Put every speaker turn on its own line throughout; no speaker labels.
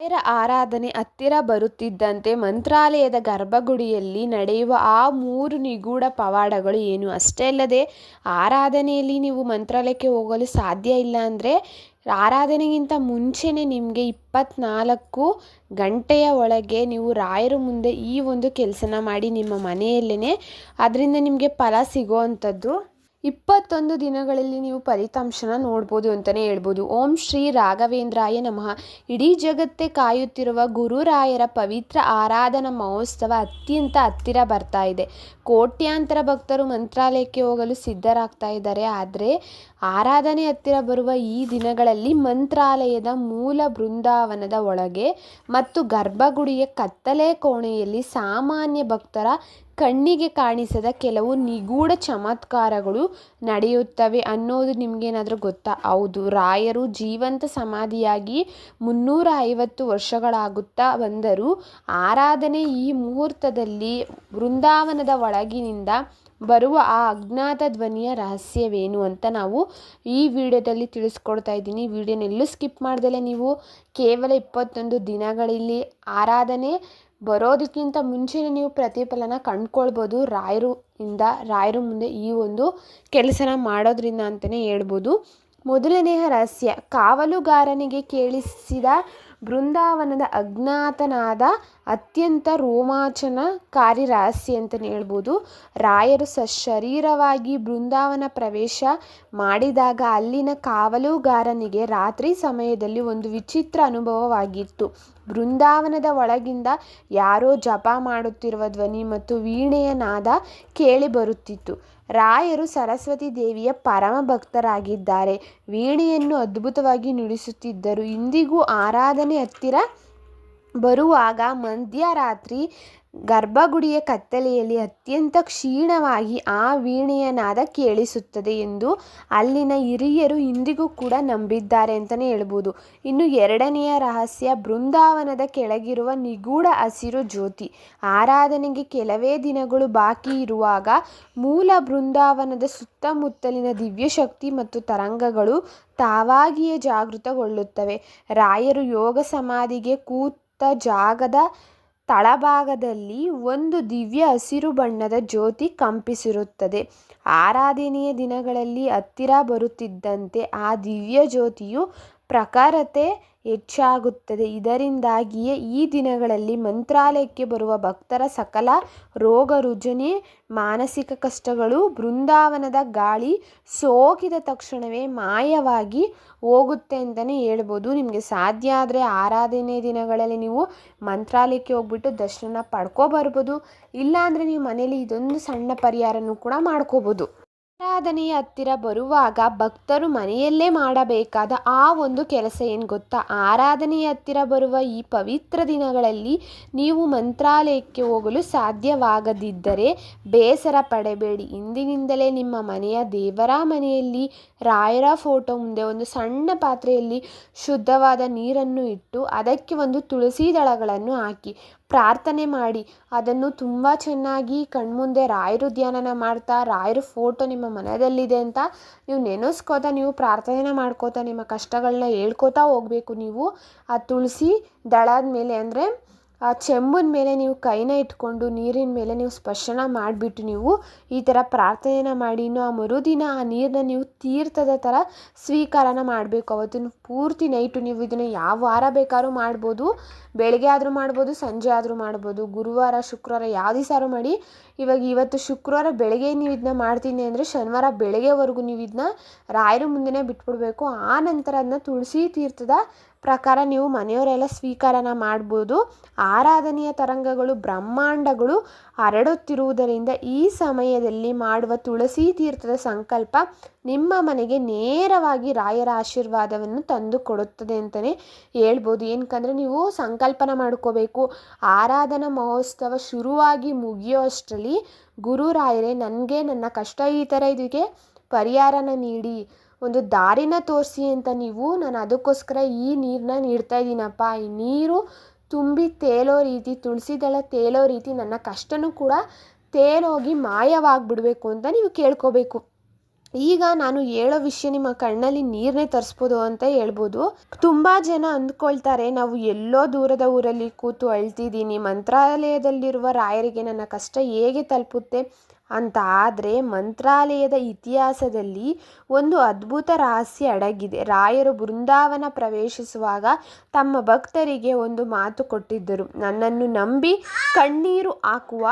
ರಾಯರ ಆರಾಧನೆ ಹತ್ತಿರ ಬರುತ್ತಿದ್ದಂತೆ ಮಂತ್ರಾಲಯದ ಗರ್ಭಗುಡಿಯಲ್ಲಿ ನಡೆಯುವ ಆ 3 ನಿಗೂಢ ಪವಾಡಗಳು ಏನು? ಅಷ್ಟೇ ಅಲ್ಲದೆ ಆರಾಧನೆಯಲ್ಲಿ ನೀವು ಮಂತ್ರಾಲಯಕ್ಕೆ ಹೋಗಲು ಸಾಧ್ಯ ಇಲ್ಲ ಅಂದರೆ ಆರಾಧನೆಗಿಂತ ಮುಂಚೆನೇ ನಿಮಗೆ 24 ಗಂಟೆಯ ಒಳಗೆ ನೀವು ರಾಯರ ಮುಂದೆ ಈ ಒಂದು ಕೆಲಸನ ಮಾಡಿ ನಿಮ್ಮ ಮನೆಯಲ್ಲೇ ಅದರಿಂದ ನಿಮಗೆ ಫಲ ಸಿಗೋವಂಥದ್ದು. 21 ದಿನಗಳಲ್ಲಿ ನೀವು ಫಲಿತಾಂಶನ ನೋಡ್ಬೋದು ಅಂತಲೇ ಹೇಳ್ಬೋದು. ಓಂ ಶ್ರೀ ರಾಘವೇಂದ್ರಾಯ ನಮಃ. ಇಡೀ ಜಗತ್ತೇ ಕಾಯುತ್ತಿರುವ ಗುರುರಾಯರ ಪವಿತ್ರ ಆರಾಧನಾ ಮಹೋತ್ಸವ ಅತ್ಯಂತ ಹತ್ತಿರ ಬರ್ತಾ ಇದೆ. ಕೋಟ್ಯಾಂತರ ಭಕ್ತರು ಮಂತ್ರಾಲಯಕ್ಕೆ ಹೋಗಲು ಸಿದ್ಧರಾಗ್ತಾ ಇದ್ದಾರೆ. ಆದರೆ ಆರಾಧನೆ ಹತ್ತಿರ ಬರುವ ಈ ದಿನಗಳಲ್ಲಿ ಮಂತ್ರಾಲಯದ ಮೂಲ ಬೃಂದಾವನದ ಒಳಗೆ ಮತ್ತು ಗರ್ಭಗುಡಿಯ ಕತ್ತಲೆ ಕೋಣೆಯಲ್ಲಿ ಸಾಮಾನ್ಯ ಭಕ್ತರ ಕಣ್ಣಿಗೆ ಕಾಣಿಸದ ಕೆಲವು ನಿಗೂಢ ಚಮತ್ಕಾರಗಳು ನಡೆಯುತ್ತವೆ ಅನ್ನೋದು ನಿಮಗೇನಾದರೂ ಗೊತ್ತಾ? ಹೌದು, ರಾಯರು ಜೀವಂತ ಸಮಾಧಿಯಾಗಿ 350 ವರ್ಷಗಳಾಗುತ್ತಾ ಬಂದರೂ ಆರಾಧನೆ ಈ ಮುಹೂರ್ತದಲ್ಲಿ ಬೃಂದಾವನದ ಒಳಗಿನಿಂದ ಬರುವ ಆ ಅಜ್ಞಾತ ಧ್ವನಿಯ ರಹಸ್ಯವೇನು ಅಂತ ನಾವು ಈ ವಿಡಿಯೋದಲ್ಲಿ ತಿಳಿಸ್ಕೊಡ್ತಾ ಇದ್ದೀನಿ. ವಿಡಿಯೋನೆಲ್ಲೂ ಸ್ಕಿಪ್ ಮಾಡ್ದಲೇ ನೀವು ಕೇವಲ 21 ದಿನಗಳಲ್ಲಿ ಆರಾಧನೆ ಬರೋದಕ್ಕಿಂತ ಮುಂಚೆನೇ ನೀವು ಪ್ರತಿಫಲನ ಕಂಡ್ಕೊಳ್ಬೋದು ರಾಯರ ಮುಂದೆ ಈ ಒಂದು ಕೆಲಸನ ಮಾಡೋದ್ರಿಂದ ಅಂತಲೇ ಹೇಳ್ಬೋದು. ಮೊದಲನೆಯ ರಹಸ್ಯ, ಕಾವಲುಗಾರನಿಗೆ ಕೇಳಿಸಿದ ಬೃಂದಾವನದ ಅಜ್ಞಾತನಾದ ಅತ್ಯಂತ ರೋಮಾಂಚನಕಾರಿ ರಹಸ್ಯ ಅಂತಲೇ ಹೇಳ್ಬೋದು. ರಾಯರು ಸಶರೀರವಾಗಿ ಬೃಂದಾವನ ಪ್ರವೇಶ ಮಾಡಿದಾಗ ಅಲ್ಲಿನ ಕಾವಲುಗಾರನಿಗೆ ರಾತ್ರಿ ಸಮಯದಲ್ಲಿ ಒಂದು ವಿಚಿತ್ರ ಅನುಭವವಾಗಿತ್ತು. ಬೃಂದಾವನದ ಒಳಗಿಂದ ಯಾರೋ ಜಪ ಮಾಡುತ್ತಿರುವ ಧ್ವನಿ ಮತ್ತು ವೀಣೆಯ ನಾದ ಕೇಳಿ ಬರುತ್ತಿತ್ತು. ರಾಯರು ಸರಸ್ವತಿ ದೇವಿಯ ಪರಮ ಭಕ್ತರಾಗಿದ್ದಾರೆ. ವೀಣೆಯನ್ನು ಅದ್ಭುತವಾಗಿ ನುಡಿಸುತ್ತಿದ್ದರು. ಇಂದಿಗೂ ಆರಾಧನೆ ಹತ್ತಿರ ಬರುವಾಗ ಮಧ್ಯರಾತ್ರಿ ಗರ್ಭಗುಡಿಯ ಕತ್ತಲೆಯಲ್ಲಿ ಅತ್ಯಂತ ಕ್ಷೀಣವಾಗಿ ಆ ವೀಣೆಯ ನಾದ ಕೇಳಿಸುತ್ತದೆ ಎಂದು ಅಲ್ಲಿನ ಹಿರಿಯರು ಇಂದಿಗೂ ಕೂಡ ನಂಬಿದ್ದಾರೆ ಅಂತಲೇ ಹೇಳ್ಬೋದು. ಇನ್ನು ಎರಡನೆಯ ರಹಸ್ಯ, ಬೃಂದಾವನದ ಕೆಳಗಿರುವ ನಿಗೂಢ ಹಸಿರು ಜ್ಯೋತಿ. ಆರಾಧನೆಗೆ ಕೆಲವೇ ದಿನಗಳು ಬಾಕಿ ಇರುವಾಗ ಮೂಲ ಬೃಂದಾವನದ ಸುತ್ತಮುತ್ತಲಿನ ದಿವ್ಯಶಕ್ತಿ ಮತ್ತು ತರಂಗಗಳು ತಾವಾಗಿಯೇ ಜಾಗೃತಗೊಳ್ಳುತ್ತವೆ. ರಾಯರು ಯೋಗ ಸಮಾಧಿಗೆ ಕೂತ ಜಾಗದ ತಳಭಾಗದಲ್ಲಿ ಒಂದು ದಿವ್ಯ ಹಸಿರು ಬಣ್ಣದ ಜ್ಯೋತಿ ಕಂಪಿಸಿರುತ್ತದೆ. ಆರಾಧನೆಯ ದಿನಗಳಲ್ಲಿ ಹತ್ತಿರ ಬರುತ್ತಿದ್ದಂತೆ ಆ ದಿವ್ಯ ಜ್ಯೋತಿಯು ಪ್ರಖರತೆ ಹೆಚ್ಚಾಗುತ್ತದೆ. ಇದರಿಂದಾಗಿಯೇ ಈ ದಿನಗಳಲ್ಲಿ ಮಂತ್ರಾಲಯಕ್ಕೆ ಬರುವ ಭಕ್ತರ ಸಕಲ ರೋಗ ರುಜಿನ ಮಾನಸಿಕ ಕಷ್ಟಗಳು ಬೃಂದಾವನದ ಗಾಳಿ ಸೋಕಿದ ತಕ್ಷಣವೇ ಮಾಯವಾಗಿ ಹೋಗುತ್ತೆ ಅಂತಲೇ ಹೇಳ್ಬೋದು. ನಿಮಗೆ ಸಾಧ್ಯ ಆದರೆ ಆರಾಧನೆ ದಿನಗಳಲ್ಲಿ ನೀವು ಮಂತ್ರಾಲಯಕ್ಕೆ ಹೋಗ್ಬಿಟ್ಟು ದರ್ಶನ ಪಡ್ಕೊಬರ್ಬೋದು. ಇಲ್ಲಾಂದರೆ ನೀವು ಮನೇಲಿ ಇದೊಂದು ಸಣ್ಣ ಪರಿಹಾರನೂ ಕೂಡ ಮಾಡ್ಕೋಬೋದು. ಆರಾಧನೆಯ ಹತ್ತಿರ ಬರುವಾಗ ಭಕ್ತರು ಮನೆಯಲ್ಲೇ ಮಾಡಬೇಕಾದ ಆ ಒಂದು ಕೆಲಸ ಏನು ಗೊತ್ತಾ? ಆರಾಧನೆಯ ಹತ್ತಿರ ಬರುವ ಈ ಪವಿತ್ರ ದಿನಗಳಲ್ಲಿ ನೀವು ಮಂತ್ರಾಲಯಕ್ಕೆ ಹೋಗಲು ಸಾಧ್ಯವಾಗದಿದ್ದರೆ ಬೇಸರ ಪಡಬೇಡಿ. ಇಂದಿನಿಂದಲೇ ನಿಮ್ಮ ಮನೆಯ ದೇವರ ಮನೆಯಲ್ಲಿ ರಾಯರ ಫೋಟೋ ಮುಂದೆ ಒಂದು ಸಣ್ಣ ಪಾತ್ರೆಯಲ್ಲಿ ಶುದ್ಧವಾದ ನೀರನ್ನು ಇಟ್ಟು ಅದಕ್ಕೆ ಒಂದು ತುಳಸಿ ದಳಗಳನ್ನು ಹಾಕಿ ಪ್ರಾರ್ಥನೆ ಮಾಡಿ. ಅದನ್ನು ತುಂಬ ಚೆನ್ನಾಗಿ ಕಣ್ಮುಂದೆ ರಾಯರು ಧ್ಯಾನನ ಮಾಡ್ತಾ ರಾಯರ ಫೋಟೋ ನಿಮ್ಮ ಮನದಲ್ಲಿದೆ ಅಂತ ನೀವು ನೆನೆಸ್ಕೋತಾ ನೀವು ಪ್ರಾರ್ಥನೆ ಮಾಡ್ಕೋತಾ ನಿಮ್ಮ ಕಷ್ಟಗಳನ್ನ ಹೇಳ್ಕೋತಾ ಹೋಗಬೇಕು. ನೀವು ಆ ತುಳಸಿ ದಳದ ಮೇಲೆ ಅಂದರೆ ಆ ಚೆಂಬಿನ ಮೇಲೆ ನೀವು ಕೈನ ಇಟ್ಕೊಂಡು ನೀರಿನ ಮೇಲೆ ನೀವು ಸ್ಪರ್ಶನ ಮಾಡಿಬಿಟ್ಟು ನೀವು ಈ ಥರ ಪ್ರಾರ್ಥನೆನ ಮಾಡಿ ಇನ್ನು ಆ ಮರುದಿನ ಆ ನೀರನ್ನ ನೀವು ತೀರ್ಥದ ಥರ ಸ್ವೀಕಾರನ ಮಾಡಬೇಕು. ಅವತ್ತಿನ ಪೂರ್ತಿ ನೈಟು ನೀವು ಇದನ್ನು ಯಾವ ವಾರ ಬೇಕಾದ್ರೂ ಮಾಡ್ಬೋದು. ಬೆಳಗ್ಗೆ ಆದರೂ ಮಾಡ್ಬೋದು, ಸಂಜೆ ಆದರೂ ಮಾಡ್ಬೋದು. ಗುರುವಾರ ಶುಕ್ರವಾರ ಯಾವ ದಿವಸ ಮಾಡಿ. ಇವತ್ತು ಶುಕ್ರವಾರ ಬೆಳಗ್ಗೆ ನೀವು ಇದನ್ನ ಮಾಡ್ತೀನಿ ಅಂದರೆ ಶನಿವಾರ ಬೆಳಗ್ಗೆವರೆಗೂ ನೀವು ಇದನ್ನ ರಾಯರ ಮುಂದೆನೇ ಬಿಟ್ಬಿಡ್ಬೇಕು. ಆ ನಂತರ ಅದನ್ನ ತುಳಸಿ ತೀರ್ಥದ ಪ್ರಕಾರ ನೀವು ಮನೆಯವರೆಲ್ಲ ಸ್ವೀಕಾರನ ಮಾಡ್ಬೋದು. ಆರಾಧನೆಯ ತರಂಗಗಳು ಬ್ರಹ್ಮಾಂಡಗಳು ಹರಡುತ್ತಿರುವುದರಿಂದ ಈ ಸಮಯದಲ್ಲಿ ಮಾಡುವ ತುಳಸಿ ತೀರ್ಥದ ಸಂಕಲ್ಪ ನಿಮ್ಮ ಮನೆಗೆ ನೇರವಾಗಿ ರಾಯರ ಆಶೀರ್ವಾದವನ್ನು ತಂದು ಕೊಡುತ್ತದೆ ಅಂತಲೇ ಹೇಳ್ಬೋದು. ಏನಕ್ಕಂದರೆ ನೀವು ಸಂಕಲ್ಪನ ಮಾಡ್ಕೋಬೇಕು. ಆರಾಧನಾ ಮಹೋತ್ಸವ ಶುರುವಾಗಿ ಮುಗಿಯೋ ಅಷ್ಟರಲ್ಲಿ ಗುರುರಾಯರೇ ನನಗೆ ನನ್ನ ಕಷ್ಟ ಈ ಥರ ಇದಕ್ಕೆ ಪರಿಹಾರನ ನೀಡಿ, ಒಂದು ದಾರಿನ ತೋರಿಸಿ ಅಂತ ನಾನು ಅದಕ್ಕೋಸ್ಕರ ಈ ನೀರನ್ನ ನೀಡ್ತಾ ಇದ್ದೀನಪ್ಪ. ಈ ನೀರು ತುಂಬಿ ತೇಲೋ ರೀತಿ, ತುಳಸಿ ದಳ ತೇಲೋ ರೀತಿ ನನ್ನ ಕಷ್ಟನೂ ಕೂಡ ತೇಲೋಗಿ ಮಾಯವಾಗಿಬಿಡಬೇಕು ಅಂತ ನೀವು ಕೇಳ್ಕೋಬೇಕು. ಈಗ ನಾನು ಹೇಳೋ ವಿಷಯ ನಿಮ್ಮ ಕಣ್ಣಲ್ಲಿ ನೀರನ್ನೇ ತರಿಸ್ಬೋದು ಅಂತ ಹೇಳ್ಬೋದು. ತುಂಬ ಜನ ಅಂದ್ಕೊಳ್ತಾರೆ, ನಾವು ಎಲ್ಲೋ ದೂರದ ಊರಲ್ಲಿ ಕೂತು ಅಳ್ತಿದ್ದೀನಿ, ಮಂತ್ರಾಲಯದಲ್ಲಿರುವ ರಾಯರಿಗೆ ನನ್ನ ಕಷ್ಟ ಹೇಗೆ ತಲುಪುತ್ತೆ ಅಂತ. ಆದರೆ ಮಂತ್ರಾಲಯದ ಇತಿಹಾಸದಲ್ಲಿ ಒಂದು ಅದ್ಭುತ ರಹಸ್ಯ ಅಡಗಿದೆ. ರಾಯರು ಬೃಂದಾವನ ಪ್ರವೇಶಿಸುವಾಗ ತಮ್ಮ ಭಕ್ತರಿಗೆ ಒಂದು ಮಾತು ಕೊಟ್ಟಿದ್ದರು. ನನ್ನನ್ನು ನಂಬಿ ಕಣ್ಣೀರು ಹಾಕುವ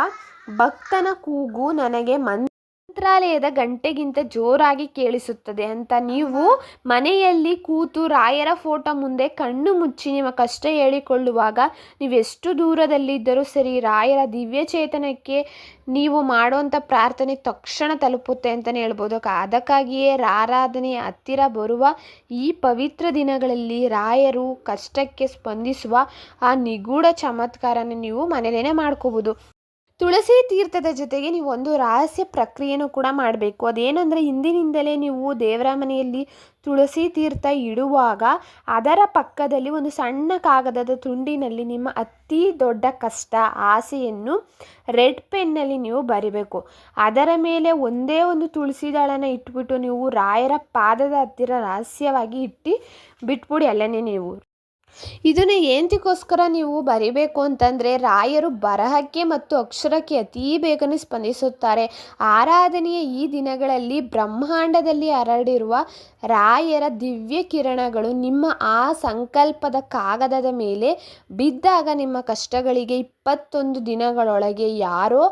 ಭಕ್ತನ ಕೂಗು ನನಗೆ ಮಂತ್ರಾಲಯದ ಗಂಟೆಗಿಂತ ಜೋರಾಗಿ ಕೇಳಿಸುತ್ತದೆ ಅಂತ. ನೀವು ಮನೆಯಲ್ಲಿ ಕೂತು ರಾಯರ ಫೋಟೋ ಮುಂದೆ ಕಣ್ಣು ಮುಚ್ಚಿ ನಿಮ್ಮ ಕಷ್ಟ ಹೇಳಿಕೊಳ್ಳುವಾಗ ನೀವೆಷ್ಟು ದೂರದಲ್ಲಿದ್ದರೂ ಸರಿ, ರಾಯರ ದಿವ್ಯ ಚೇತನಕ್ಕೆ ನೀವು ಮಾಡುವಂಥ ಪ್ರಾರ್ಥನೆ ತಕ್ಷಣ ತಲುಪುತ್ತೆ ಅಂತಲೇ ಹೇಳ್ಬೋದು. ಅದಕ್ಕಾಗಿಯೇ ಆರಾಧನೆಯ ಹತ್ತಿರ ಬರುವ ಈ ಪವಿತ್ರ ದಿನಗಳಲ್ಲಿ ರಾಯರು ಕಷ್ಟಕ್ಕೆ ಸ್ಪಂದಿಸುವ ಆ ನಿಗೂಢ ಚಮತ್ಕಾರನ ನೀವು ಮನೆಯಲ್ಲೇ ಮಾಡ್ಕೋಬೋದು. ತುಳಸಿ ತೀರ್ಥದ ಜೊತೆಗೆ ನೀವು ಒಂದು ರಹಸ್ಯ ಪ್ರಕ್ರಿಯೆನೂ ಕೂಡ ಮಾಡಬೇಕು. ಅದೇನೆಂದರೆ, ಹಿಂದಿನಿಂದಲೇ ನೀವು ದೇವರ ಮನೆಯಲ್ಲಿ ತುಳಸಿ ತೀರ್ಥ ಇಡುವಾಗ ಅದರ ಪಕ್ಕದಲ್ಲಿ ಒಂದು ಸಣ್ಣ ಕಾಗದದ ತುಂಡಿನಲ್ಲಿ ನಿಮ್ಮ ಅತಿ ದೊಡ್ಡ ಕಷ್ಟ, ಆಸೆಯನ್ನು ರೆಡ್ ಪೆನ್ನಲ್ಲಿ ನೀವು ಬರಿಬೇಕು. ಅದರ ಮೇಲೆ ಒಂದೇ ಒಂದು ತುಳಸಿ ದಳನ ಇಟ್ಬಿಟ್ಟು ನೀವು ರಾಯರ ಪಾದದ ಹತ್ತಿರ ರಹಸ್ಯವಾಗಿ ಬಿಟ್ಬಿಡಿ ಅಲ್ಲೇ ನೀವು. ಇದನ್ನು ಏನಕ್ಕೋಸ್ಕರ ನೀವು ಬರಿಬೇಕು ಅಂತಂದರೆ, ರಾಯರು ಬರಹಕ್ಕೆ ಮತ್ತು ಅಕ್ಷರಕ್ಕೆ ಅತೀ ಬೇಗನೆ ಸ್ಪಂದಿಸುತ್ತಾರೆ. ಆರಾಧನೆಯ ಈ ದಿನಗಳಲ್ಲಿ ಬ್ರಹ್ಮಾಂಡದಲ್ಲಿ ಹರಡಿರುವ ರಾಯರ ದಿವ್ಯ ಕಿರಣಗಳು ನಿಮ್ಮ ಆ ಸಂಕಲ್ಪದ ಕಾಗದದ ಮೇಲೆ ಬಿದ್ದಾಗ ನಿಮ್ಮ ಕಷ್ಟಗಳಿಗೆ 21 ದಿನಗಳೊಳಗೆ ಯಾರೋ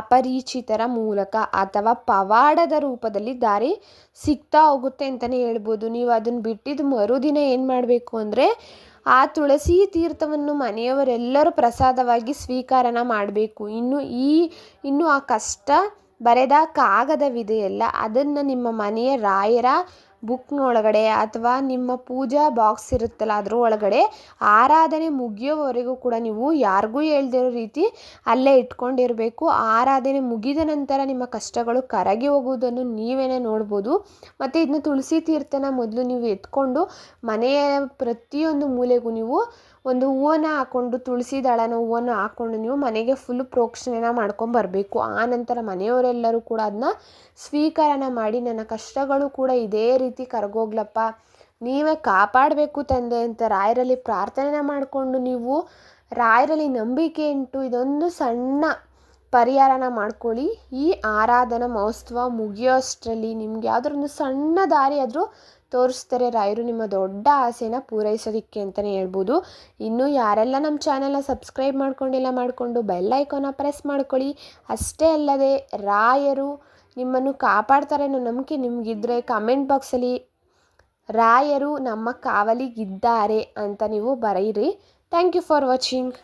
ಅಪರಿಚಿತರ ಮೂಲಕ ಅಥವಾ ಪವಾಡದ ರೂಪದಲ್ಲಿ ದಾರಿ ಸಿಗ್ತಾ ಹೋಗುತ್ತೆ ಅಂತಲೇ ಹೇಳ್ಬೋದು. ನೀವು ಅದನ್ನು ಬಿಟ್ಟಿದ್ದು ಮರುದಿನ ಏನು ಮಾಡಬೇಕು ಅಂದರೆ, ಆ ತುಳಸಿ ತೀರ್ಥವನ್ನು ಮನೆಯವರೆಲ್ಲರೂ ಪ್ರಸಾದವಾಗಿ ಸ್ವೀಕಾರನ ಮಾಡಬೇಕು. ಇನ್ನು ಆ ಕಷ್ಟ ಬರೆದ ಕಾಗದವಿದೆಯಲ್ಲ, ಅದನ್ನು ನಿಮ್ಮ ಮನೆಯ ರಾಯರ ಬುಕ್ನೊಳಗಡೆ ಅಥವಾ ನಿಮ್ಮ ಪೂಜಾ ಬಾಕ್ಸ್ ಇರುತ್ತಲ್ಲ ಅದ್ರ ಒಳಗಡೆ ಆರಾಧನೆ ಮುಗಿಯೋವರೆಗೂ ಕೂಡ ನೀವು ಯಾರಿಗೂ ಹೇಳ್ದಿರೋ ರೀತಿ ಅಲ್ಲೇ ಇಟ್ಕೊಂಡಿರಬೇಕು. ಆರಾಧನೆ ಮುಗಿದ ನಂತರ ನಿಮ್ಮ ಕಷ್ಟಗಳು ಕರಗಿ ಹೋಗುವುದನ್ನು ನೀವೇನೇ ನೋಡ್ಬೋದು. ಮತ್ತು ಇದನ್ನ ತುಳಸಿ ತೀರ್ಥನ ಮೊದಲು ನೀವು ಎತ್ಕೊಂಡು ಮನೆಯ ಪ್ರತಿಯೊಂದು ಮೂಲೆಗೂ ನೀವು ಒಂದು ಹೂವನ್ನು ಹಾಕ್ಕೊಂಡು, ತುಳಸಿ ದಳನ ಹೂವನ್ನು ಹಾಕ್ಕೊಂಡು ನೀವು ಮನೆಗೆ ಫುಲ್ ಪ್ರೋಕ್ಷಣೆನ ಮಾಡ್ಕೊಂಬರಬೇಕು. ಆ ನಂತರ ಮನೆಯವರೆಲ್ಲರೂ ಕೂಡ ಅದನ್ನ ಸ್ವೀಕಾರನ ಮಾಡಿ, ನನ್ನ ಕಷ್ಟಗಳು ಕೂಡ ಇದೇ ರೀತಿ ಕರಗೋಗ್ಲಪ್ಪ, ನೀವೇ ಕಾಪಾಡಬೇಕು ತಂದೆ ಅಂತ ರಾಯರಲ್ಲಿ ಪ್ರಾರ್ಥನೆ ಮಾಡಿಕೊಂಡು ನೀವು ರಾಯರಲ್ಲಿ ನಂಬಿಕೆ ಇಟ್ಟು ಇದೊಂದು ಸಣ್ಣ ಪರಿಹಾರನ ಮಾಡ್ಕೊಳ್ಳಿ. ಈ ಆರಾಧನಾ ಮಹೋತ್ಸವ ಮುಗಿಯೋಷ್ಟರಲ್ಲಿ ನಿಮ್ಗೆ ಯಾವುದಾದ್ರು ಸಣ್ಣ ದಾರಿ ಆದರೂ ತೋರಿಸ್ತಾರೆ ರಾಯರು, ನಿಮ್ಮ ದೊಡ್ಡ ಆಸೆನ ಪೂರೈಸೋದಕ್ಕೆ ಅಂತಲೇ ಹೇಳ್ಬೋದು. ಇನ್ನು ಯಾರೆಲ್ಲ ನಮ್ಮ ಚಾನೆಲ್ನ ಸಬ್ಸ್ಕ್ರೈಬ್ ಮಾಡಿಕೊಂಡು ಬೆಲ್ ಐಕಾನ ಪ್ರೆಸ್ ಮಾಡ್ಕೊಳ್ಳಿ. ಅಷ್ಟೇ ಅಲ್ಲದೆ ರಾಯರು ನಿಮ್ಮನ್ನು ಕಾಪಾಡ್ತಾರೆ ಅನ್ನೋ ನಂಬಿಕೆ ನಿಮಗಿದ್ರೆ ಕಮೆಂಟ್ ಬಾಕ್ಸಲ್ಲಿ ರಾಯರು ನಮ್ಮ ಕಾವಲಿಗಿದ್ದಾರೆ ಅಂತ ನೀವು ಬರೆಯಿರಿ. Thank you for watching.